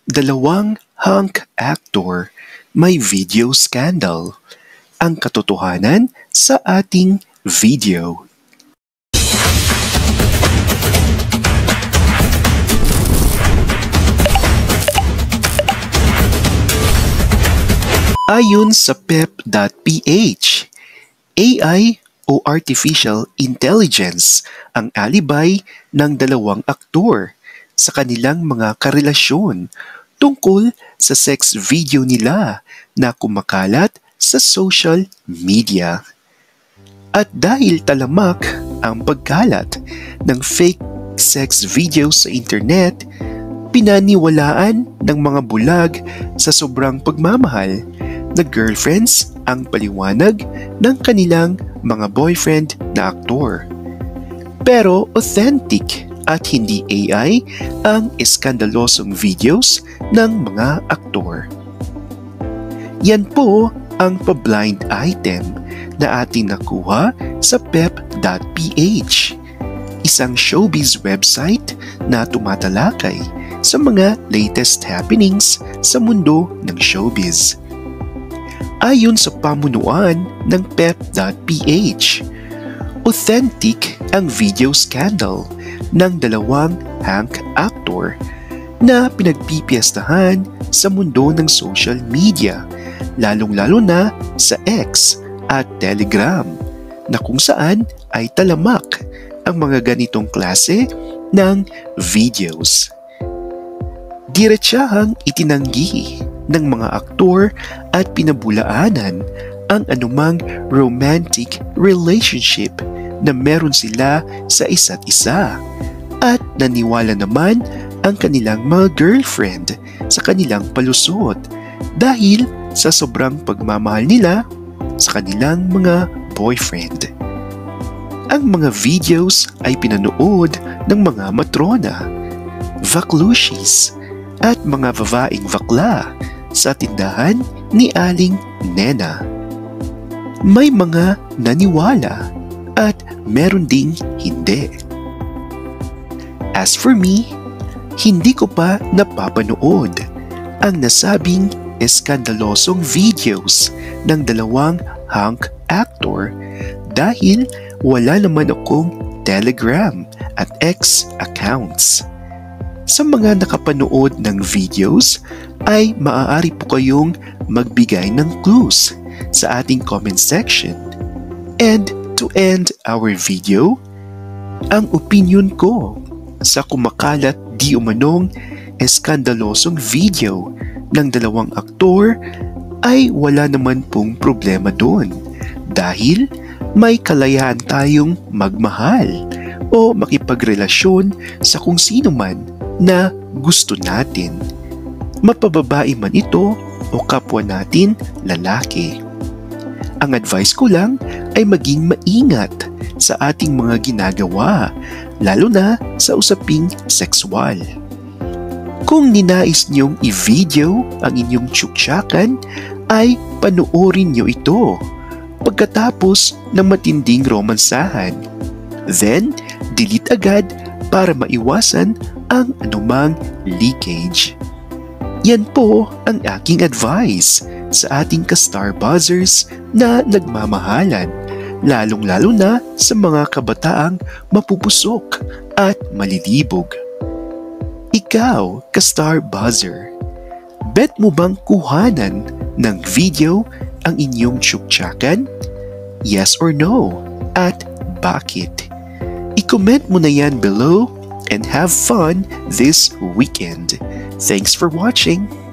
Dalawang hunk actor may video scandal. Ang katotohanan sa ating video. Ayon sa pep.ph, AI o Artificial Intelligence ang alibay ng dalawang aktor sa kanilang mga karelasyon tungkol sa sex video nila na kumakalat sa social media. At dahil talamak ang pagkalat ng fake sex videos sa internet, pinaniwalaan ng mga bulag sa sobrang pagmamahal na girlfriends ang paliwanag ng kanilang mga boyfriend na aktor. Pero authentic at hindi AI ang eskandalosong videos ng mga aktor. Yan po ang pa-blind item na ating nakuha sa pep.ph, isang showbiz website na tumatalakay sa mga latest happenings sa mundo ng showbiz. Ayon sa pamunuan ng pep.ph, authentic ang video scandal ng dalawang hunk actor na pinagpipiestahan sa mundo ng social media, lalong-lalo na sa X at Telegram, na kung saan ay talamak ang mga ganitong klase ng videos. Diretsahang itinanggi ng mga aktor at pinabulaanan ang anumang romantic relationship na meron sila sa isa't isa, at naniwala naman ang kanilang mga girlfriend sa kanilang palusot dahil sa sobrang pagmamahal nila sa kanilang mga boyfriend. Ang mga videos ay pinanood ng mga matrona, vaklushis at mga babaeng bakla sa tindahan ni Aling Nena. May mga naniwala at meron ding hindi. As for me, hindi ko pa napapanood ang nasabing eskandalosong videos ng dalawang hunk actor dahil wala naman akong Telegram at X accounts. Sa mga nakapanood ng videos ay maaari po kayong magbigay ng clues sa ating comment section. And to end our video, ang opinion ko sa kumakalat di umanong eskandalosong video ng dalawang aktor ay wala naman pong problema doon dahil may kalayaan tayong magmahal o makipagrelasyon sa kung sino man na gusto natin. Mapababae man ito o kapwa natin lalaki. Ang advice ko lang ay maging maingat sa ating mga ginagawa, lalo na sa usaping sexual. Kung ninais niyong i-video ang inyong tsuktsakan, ay panoorin niyo ito pagkatapos ng matinding romansahan. Then, delete agad para maiwasan ang anumang leakage. Yan po ang aking advice sa ating ka-star buzzers na nagmamahalan, lalong-lalo na sa mga kabataang mapupusok at malilibog. Ikaw, ka-star buzzer, bet mo bang kuhanan ng video ang inyong tsuktsakan? Yes or no? At bakit? I-comment mo na yan below and have fun this weekend. Thanks for watching!